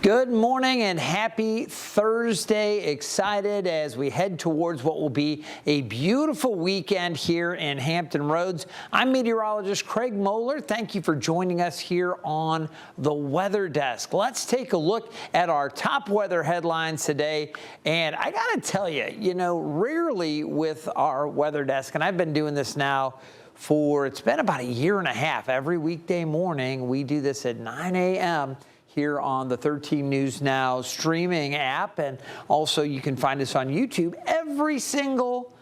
Good morning and happy Thursday. Excited as we head towards what will be a beautiful weekend here in Hampton Roads. I'm meteorologist Craig Moeller. Thank you for joining us here on the Weather Desk. Let's take a look at our top weather headlines today. And I got to tell you, rarely with our Weather Desk, and I've been doing this now it's been about a year and a half. Every weekday morning, we do this at 9 a.m. here on the 13 News Now streaming app, and also you can find us on YouTube. Every single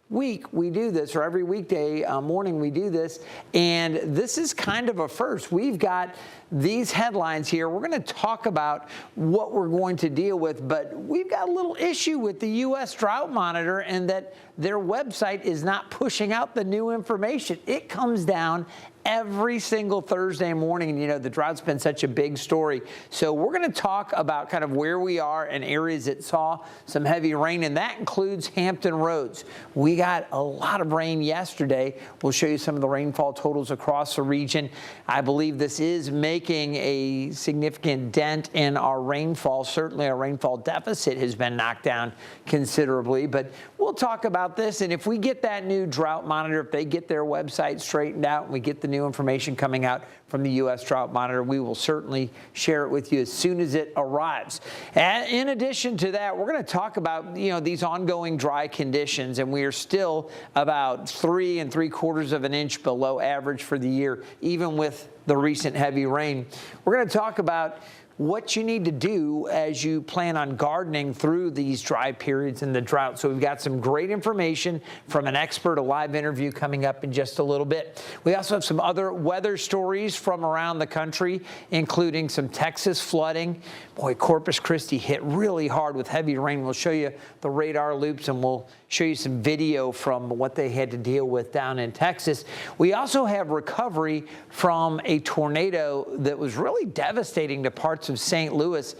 week we do this, or every weekday morning we do this, and this is kind of a first. We've got these headlines here. We're going to talk about what we're going to deal with, but we've got a little issue with the U.S. Drought Monitor and that their website is not pushing out the new information. It comes down every single Thursday morning, and the drought's been such a big story. So we're going to talk about kind of where we are and areas that saw some heavy rain, and that includes Hampton Roads. We got a lot of rain yesterday. We'll show you some of the rainfall totals across the region. I believe this is making a significant dent in our rainfall. Certainly our rainfall deficit has been knocked down considerably, but we'll talk about this. And if we get that new drought monitor, if they get their website straightened out and we get the new information coming out from the U.S. Drought Monitor, we will certainly share it with you as soon as it arrives. And in addition to that, we're going to talk about these ongoing dry conditions, and we are still about 3 3/4 of an inch below average for the year, even with the recent heavy rain. We're going to talk about what you need to do as you plan on gardening through these dry periods in the drought. So we've got some great information from an expert, a live interview coming up in just a little bit. We also have some other weather stories from around the country, including some Texas flooding. Boy, Corpus Christi hit really hard with heavy rain. We'll show you the radar loops, and we'll show you some video from what they had to deal with down in Texas. We also have recovery from a tornado that was really devastating to parts of St. Louis.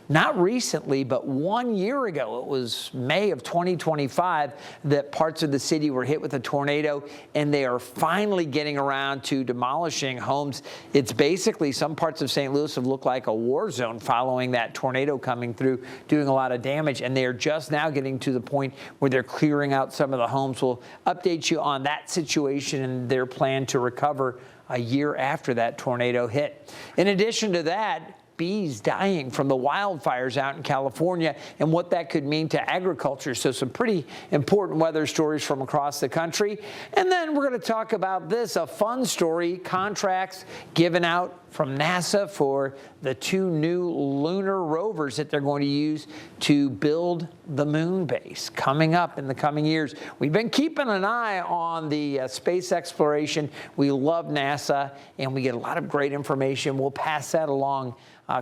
Not recently, but 1 year ago, it was May of 2025, that parts of the city were hit with a tornado, and they are finally getting around to demolishing homes. It's basically, some parts of St. Louis have looked like a war zone following that tornado coming through, doing a lot of damage, and they are just now getting to the point where they're clearing out some of the homes. We'll update you on that situation and their plan to recover a year after that tornado hit. In addition to that, bees dying from the wildfires out in California and what that could mean to agriculture. So some pretty important weather stories from across the country. And then we're going to talk about this, a fun story, contracts given out from NASA for the 2 new lunar rovers that they're going to use to build the moon base coming up in the coming years. We've been keeping an eye on the space exploration. We love NASA, and we get a lot of great information. We'll pass that along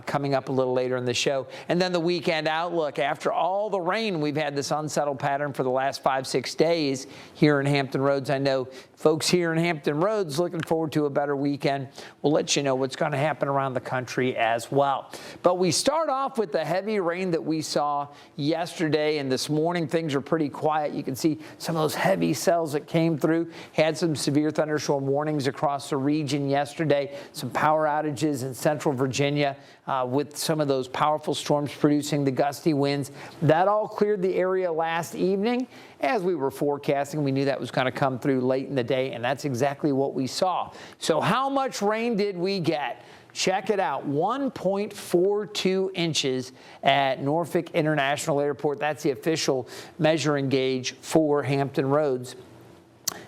coming up a little later in the show. And then the weekend outlook. After all the rain, we've had this unsettled pattern for the last 5-6 days here in Hampton Roads. I know folks here in Hampton Roads looking forward to a better weekend. We'll let you know what's going to happen around the country as well. But we start off with the heavy rain that we saw yesterday, and this morning things are pretty quiet. You can see some of those heavy cells that came through. Had some severe thunderstorm warnings across the region yesterday. Some power outages in central Virginia with some of those powerful storms producing the gusty winds. That all cleared the area last evening. As we were forecasting, we knew that was going to come through late in the day, and that's exactly what we saw. So how much rain did we get? Check it out, 1.42 inches at Norfolk International Airport. That's the official measuring gauge for Hampton Roads.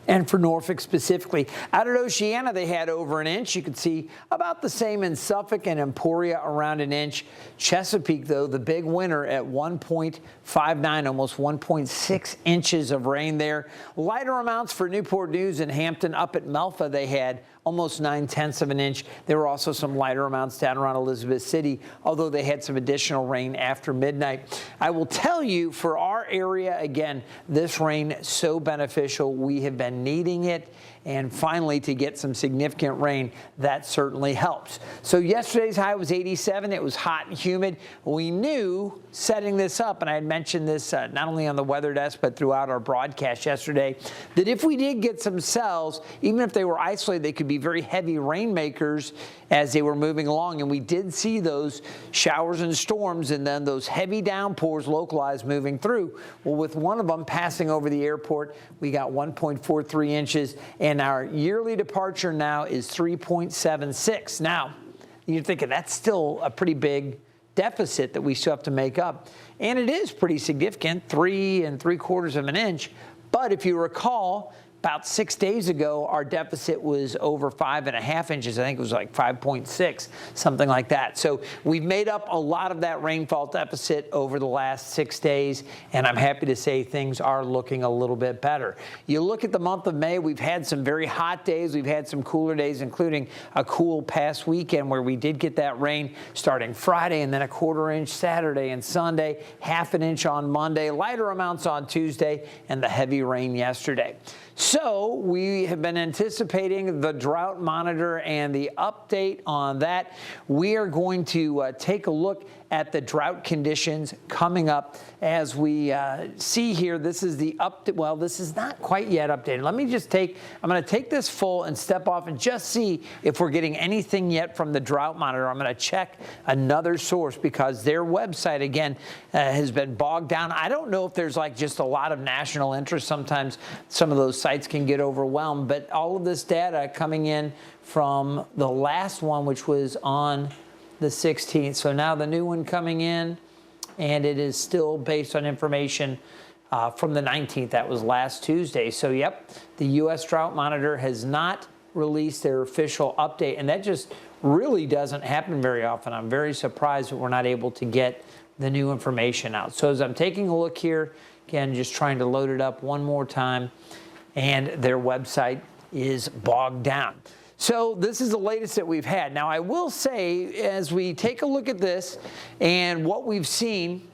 And for Norfolk specifically. Out at Oceana, they had over an inch. You can see about the same in Suffolk and Emporia, around an inch. Chesapeake, though, the big winner at 1.59, almost 1.6 inches of rain there. Lighter amounts for Newport News and Hampton. Up at Melfa, they had almost 9/10 of an inch. There were also some lighter amounts down around Elizabeth City, although they had some additional rain after midnight. I will tell you, for our area, again, this rain so beneficial. We have been needing it, and finally to get some significant rain, that certainly helps. So yesterday's high was 87. It was hot and humid. We knew setting this up, and I had mentioned this not only on the weather desk but throughout our broadcast yesterday, that if we did get some cells, even if they were isolated, they could be very heavy rainmakers as they were moving along. And we did see those showers and storms and then those heavy downpours localized moving through. Well, with one of them passing over the airport, we got 1.43 inches, and our yearly departure now is 3.76. Now, you're thinking that's still a pretty big deficit that we still have to make up. And it is pretty significant, 3 3/4 of an inch. But if you recall, about 6 days ago, our deficit was over 5.5 inches. I think it was like 5.6, something like that. So we've made up a lot of that rainfall deficit over the last 6 days, and I'm happy to say things are looking a little bit better. You look at the month of May, we've had some very hot days. We've had some cooler days, including a cool past weekend where we did get that rain starting Friday, and then a 1/4 inch Saturday and Sunday, 1/2 inch on Monday, lighter amounts on Tuesday, and the heavy rain yesterday. So we have been anticipating the drought monitor and the update on that. We are going to take a look at the drought conditions coming up. As we see here, this is the update. Well, this is not quite yet updated. Let me just I'm going to take this full and step off and just see if we're getting anything yet from the drought monitor. I'm going to check another source because their website, again, has been bogged down. I don't know if there's like just a lot of national interest. Sometimes some of those sites can get overwhelmed, but all of this data coming in from the last one, which was on the 16th. So now the new one coming in, and it is still based on information from the 19th. That was last Tuesday. So, yep, the U.S. Drought Monitor has not released their official update, and that just really doesn't happen very often. I'm very surprised that we're not able to get the new information out. So as I'm taking a look here, again, just trying to load it up one more time, and their website is bogged down. So this is the latest that we've had. Now, I will say, as we take a look at this and what we've seen,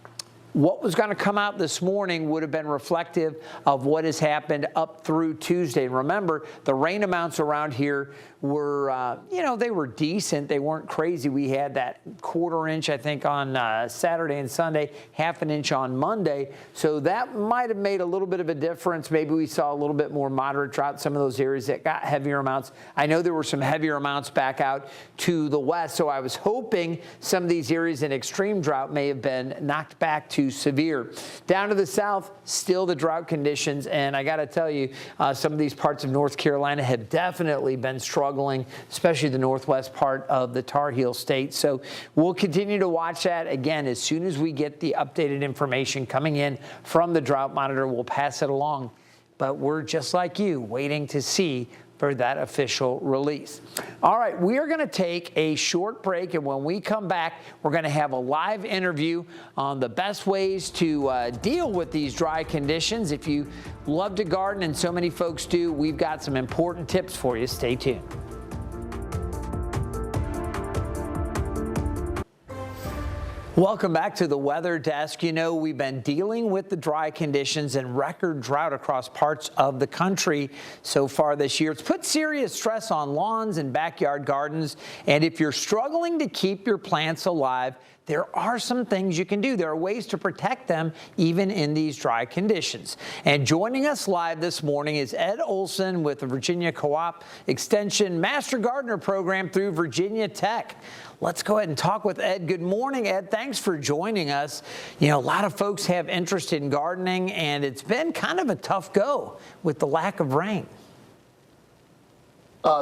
what was going to come out this morning would have been reflective of what has happened up through Tuesday. And remember, the rain amounts around here were, they were decent. They weren't crazy. We had that 1/4 inch, I think, on Saturday and Sunday, 1/2 inch on Monday. So that might have made a little bit of a difference. Maybe we saw a little bit more moderate drought, some of those areas that got heavier amounts. I know there were some heavier amounts back out to the west, so I was hoping some of these areas in extreme drought may have been knocked back to severe. Down to the south, still the drought conditions, and I got to tell you, some of these parts of North Carolina have definitely been struggling, especially the northwest part of the Tar Heel state. So we'll continue to watch that. Again, as soon as we get the updated information coming in from the drought monitor, we'll pass it along. But we're just like you, waiting to see for that official release. All right, we are going to take a short break, and when we come back, we're going to have a live interview on the best ways to deal with these dry conditions. If you love to garden, and so many folks do, we've got some important tips for you. Stay tuned. Welcome back to the weather desk. You know, we've been dealing with the dry conditions and record drought across parts of the country so far this year. It's put serious stress on lawns and backyard gardens. And if you're struggling to keep your plants alive, there are some things you can do. There are ways to protect them even in these dry conditions. And joining us live this morning is Ed Olson with the Virginia Co-op Extension Master Gardener Program through Virginia Tech. Let's go ahead and talk with Ed. Good morning, Ed. Thanks for joining us. You know, a lot of folks have interest in gardening, and it's been kind of a tough go with the lack of rain.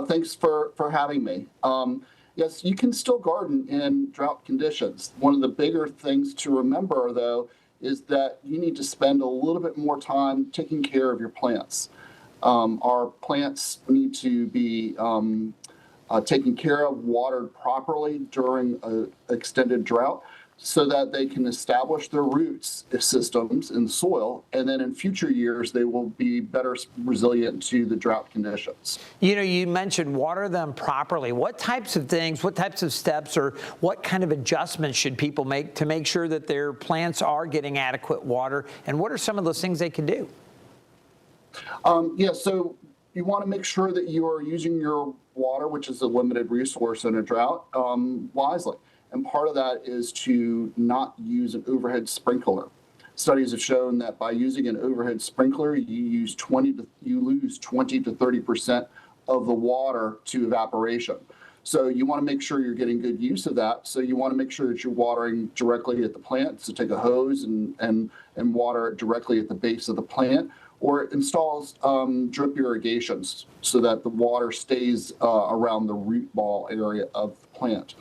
Thanks for having me. Yes, you can still garden in drought conditions. One of the bigger things to remember, though, is that you need to spend a little bit more time taking care of your plants. Our plants need to be taken care of, watered properly during an extended drought so that they can establish their roots systems in the soil, and then in future years they will be better resilient to the drought conditions. You know, you mentioned water them properly. What types of things, what types of steps, or what kind of adjustments should people make to make sure that their plants are getting adequate water, and what are some of those things they can do? So you want to make sure that you are using your water, which is a limited resource in a drought, wisely. And part of that is to not use an overhead sprinkler. Studies have shown that by using an overhead sprinkler, you lose 20 to 30% of the water to evaporation. So you want to make sure you're getting good use of that. So you want to make sure that you're watering directly at the plant. So take a hose and water it directly at the base of the plant, or install drip irrigations so that the water stays around the root ball area of the plant.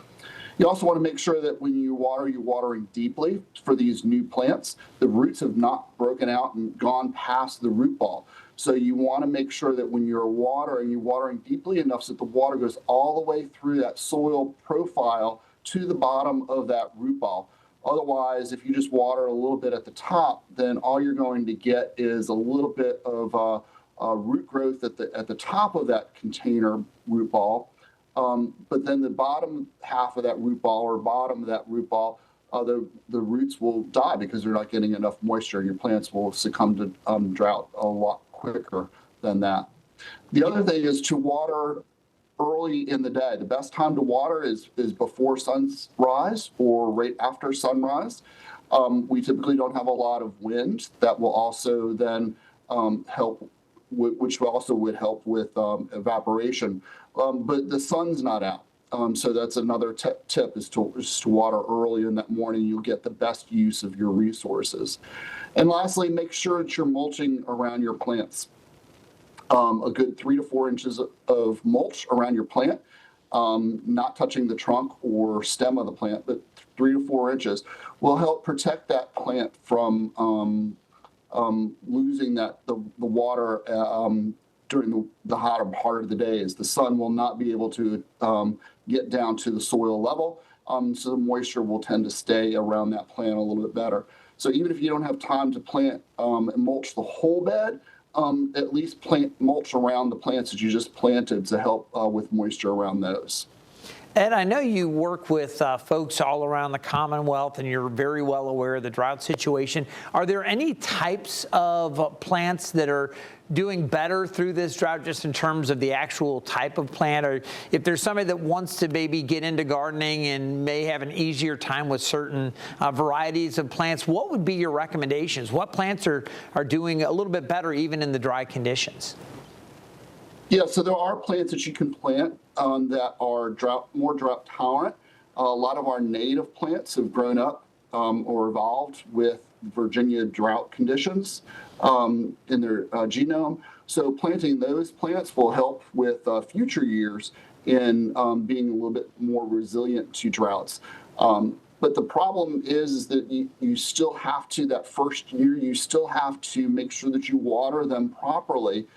You also want to make sure that when you water, you're watering deeply for these new plants. The roots have not broken out and gone past the root ball. So you want to make sure that when you're watering deeply enough so that the water goes all the way through that soil profile to the bottom of that root ball. Otherwise, if you just water a little bit at the top, then all you're going to get is a little bit of root growth at the top of that container root ball. But then the bottom half of that root ball the roots will die because they're not getting enough moisture. Your plants will succumb to drought a lot quicker than that. The other thing is to water early in the day. The best time to water is before sunrise or right after sunrise. We typically don't have a lot of wind. That will also then help, which also would help with evaporation. But the sun's not out. So that's another tip is to water early in that morning. You'll get the best use of your resources. And lastly, make sure that you're mulching around your plants. A good 3 to 4 inches of mulch around your plant, not touching the trunk or stem of the plant, but 3 to 4 inches will help protect that plant from losing the water during the hotter part of the day, as the sun will not be able to get down to the soil level. So the moisture will tend to stay around that plant a little bit better. So even if you don't have time to plant and mulch the whole bed, at least plant mulch around the plants that you just planted to help with moisture around those. Ed, I know you work with folks all around the Commonwealth, and you're very well aware of the drought situation. Are there any types of plants that are doing better through this drought, just in terms of the actual type of plant? Or if there's somebody that wants to maybe get into gardening and may have an easier time with certain varieties of plants, what would be your recommendations? What plants are doing a little bit better even in the dry conditions? Yeah, so there are plants that you can plant that are more drought tolerant. A lot of our native plants have grown up or evolved with Virginia drought conditions in their genome. So planting those plants will help with future years in being a little bit more resilient to droughts. But the problem is that you still have to, that first year, you still have to make sure that you water them properly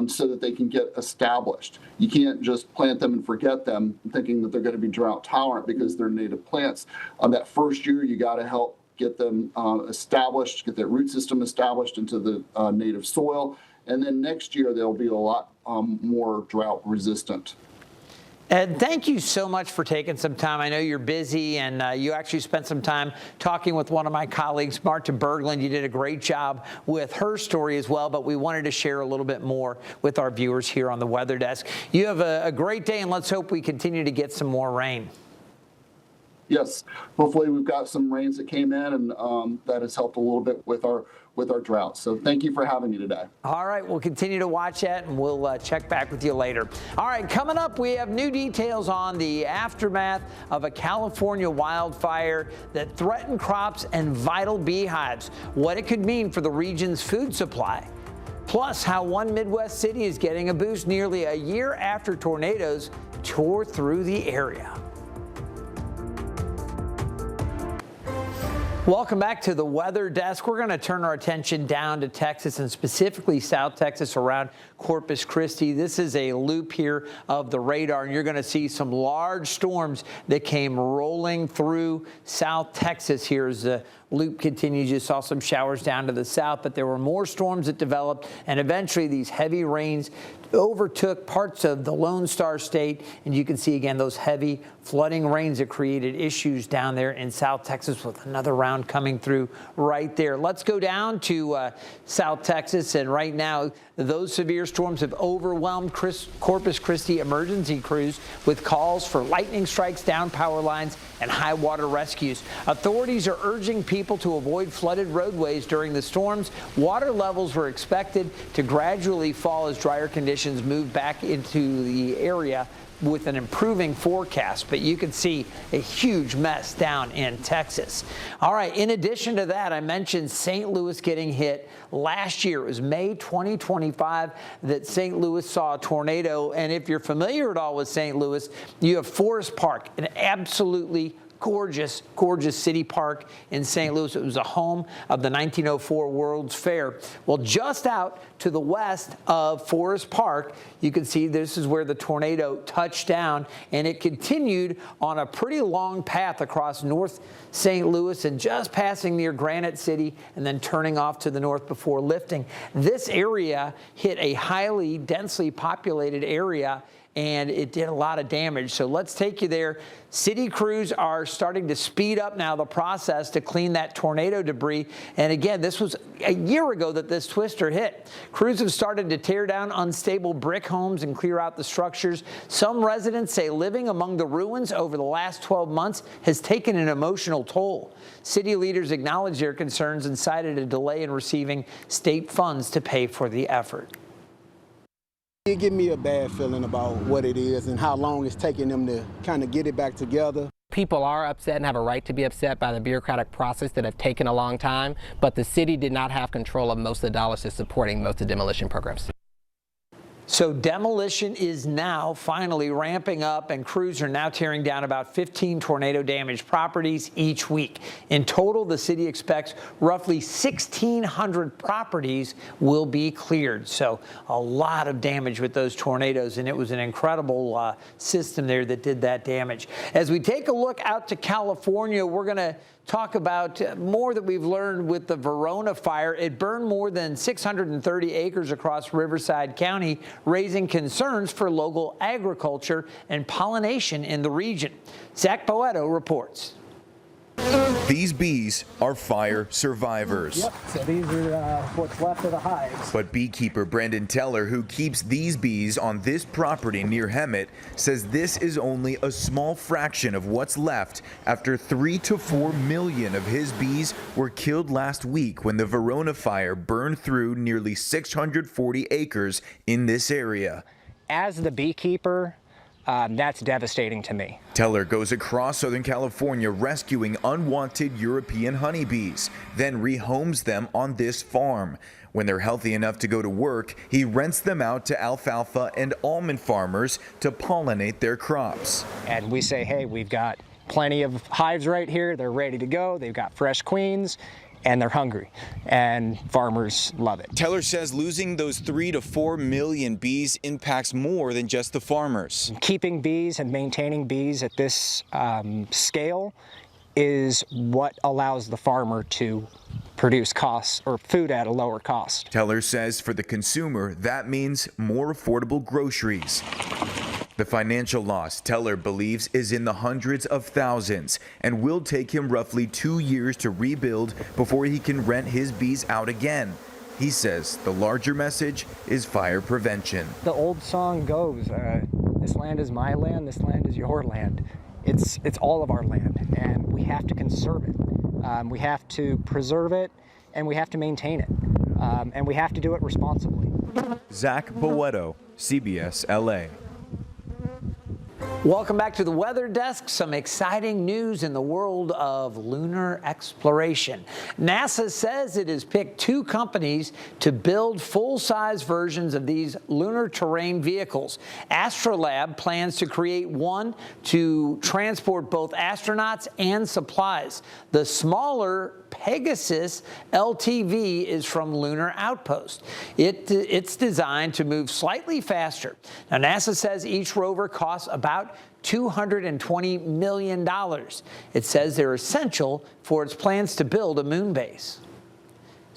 so that they can get established. You can't just plant them and forget them thinking that they're going to be drought tolerant because they're native plants. That first year, you got to help get them established, get their root system established into the native soil. And then next year, they'll be a lot more drought resistant. Ed, thank you so much for taking some time. I know you're busy, and you actually spent some time talking with one of my colleagues, Marta Berglund. You did a great job with her story as well, but we wanted to share a little bit more with our viewers here on the Weather Desk. You have a great day, and let's hope we continue to get some more rain. Yes, hopefully we've got some rains that came in, and that has helped a little bit with our drought. So thank you for having me today. All right, we'll continue to watch that, and we'll check back with you later. All right, coming up, we have new details on the aftermath of a California wildfire that threatened crops and vital beehives, what it could mean for the region's food supply. Plus, how one Midwest city is getting a boost nearly a year after tornadoes tore through the area. Welcome back to the Weather Desk. We're going to turn our attention down to Texas, and specifically South Texas around Corpus Christi. This is a loop here of the radar, and you're going to see some large storms that came rolling through South Texas here as the loop continues. You saw some showers down to the south, but there were more storms that developed, and eventually these heavy rains overtook parts of the Lone Star State, and you can see again those heavy flooding rains that created issues down there in South Texas, with another round coming through right there. Let's go down to South Texas, and right now those severe storms have overwhelmed Corpus Christi emergency crews with calls for lightning strikes, down power lines, and high water rescues. Authorities are urging people to avoid flooded roadways during the storms. Water levels were expected to gradually fall as drier conditions move back into the area with an improving forecast, but you can see a huge mess down in Texas. All right, in addition to that, I mentioned St. Louis getting hit last year. It was May 2025 that St. Louis saw a tornado, and if you're familiar at all with St. Louis, you have Forest Park, an absolutely gorgeous, gorgeous city park in St. Louis. It was a home of the 1904 World's Fair. Well, just out to the west of Forest Park, you can see this is where the tornado touched down, and it continued on a pretty long path across North St. Louis and just passing near Granite City and then turning off to the north before lifting. This area hit a highly densely populated area, and it did a lot of damage. So let's take you there. City crews are starting to speed up now the process to clean that tornado debris. And again, this was a year ago that this twister hit. Crews have started to tear down unstable brick homes and clear out the structures. Some residents say living among the ruins over the last 12 months has taken an emotional toll. City leaders acknowledged their concerns and cited a delay in receiving state funds to pay for the effort. It gives me a bad feeling about what it is and how long it's taking them to kind of get it back together. People are upset and have a right to be upset by the bureaucratic process that have taken a long time, but the city did not have control of most of the dollars that's supporting most of the demolition programs. So demolition is now finally ramping up, and crews are now tearing down about 15 tornado-damaged properties each week. In total, the city expects roughly 1,600 properties will be cleared. So a lot of damage with those tornadoes, and it was an incredible system there that did that damage. As we take a look out to California, we're going to talk about more that we've learned with the Verona fire. It burned more than 630 acres across Riverside County, raising concerns for local agriculture and pollination in the region. Zach Boetto reports. These bees are fire survivors. Yep, so these are what's left of the hives. But beekeeper Brendan Teller, who keeps these bees on this property near Hemet, says this is only a small fraction of what's left after 3 to 4 million of his bees were killed last week when the Verona fire burned through nearly 640 acres in this area. As the beekeeper, that's devastating to me. Teller goes across Southern California rescuing unwanted European honeybees, then rehomes them on this farm. When they're healthy enough to go to work, he rents them out to alfalfa and almond farmers to pollinate their crops. And we say, hey, we've got plenty of hives right here. They're ready to go. They've got fresh queens, and they're hungry, and farmers love it. Teller says losing those 3 to 4 million bees impacts more than just the farmers. Keeping bees and maintaining bees at this scale is what allows the farmer to produce costs or food at a lower cost. Teller says for the consumer, that means more affordable groceries. The financial loss, Teller believes, is in the hundreds of thousands and will take him roughly 2 years to rebuild before he can rent his bees out again. He says the larger message is fire prevention. The old song goes, this land is my land, this land is your land. It's all of our land, and we have to conserve it. We have to preserve it, and we have to maintain it. And we have to do it responsibly. Zach Boetto, CBS LA. Welcome back to the Weather Desk. Some exciting news in the world of lunar exploration. NASA says it has picked 2 companies to build full-size versions of these lunar terrain vehicles. Astrolab plans to create one to transport both astronauts and supplies. The smaller Pegasus LTV is from Lunar Outpost. It's designed to move slightly faster. Now, NASA says each rover costs about $220 million. It says they're essential for its plans to build a moon base.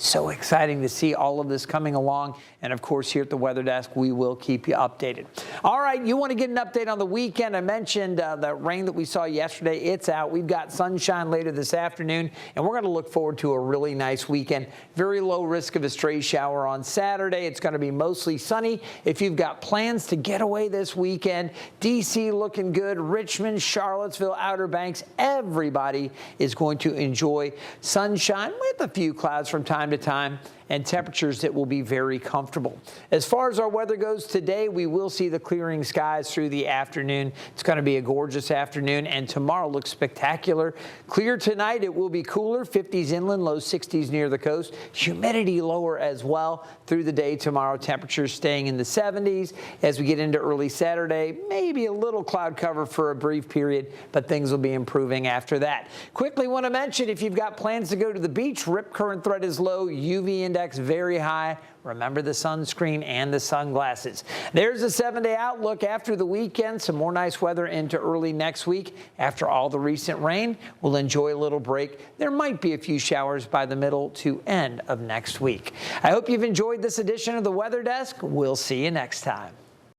So exciting to see all of this coming along. And of course, here at the Weather Desk, we will keep you updated. All right, you want to get an update on the weekend. I mentioned the rain that we saw yesterday. It's out. We've got sunshine later this afternoon, and we're going to look forward to a really nice weekend. Very low risk of a stray shower on Saturday. It's going to be mostly sunny. If you've got plans to get away this weekend, D.C. looking good, Richmond, Charlottesville, Outer Banks, everybody is going to enjoy sunshine with a few clouds from time to time, and temperatures that will be very comfortable. As far as our weather goes today, we will see the clearing skies through the afternoon. It's going to be a gorgeous afternoon, and tomorrow looks spectacular. Clear tonight, it will be cooler, 50s inland, low 60s near the coast. Humidity lower as well through the day tomorrow. Temperatures staying in the 70s. As we get into early Saturday, maybe a little cloud cover for a brief period, but things will be improving after that. Quickly want to mention, if you've got plans to go to the beach, rip current threat is low, UV index very high. Remember the sunscreen and the sunglasses. There's a 7-day outlook after the weekend. Some more nice weather into early next week. After all the recent rain, we'll enjoy a little break. There might be a few showers by the middle to end of next week. I hope you've enjoyed this edition of the Weather Desk. We'll see you next time.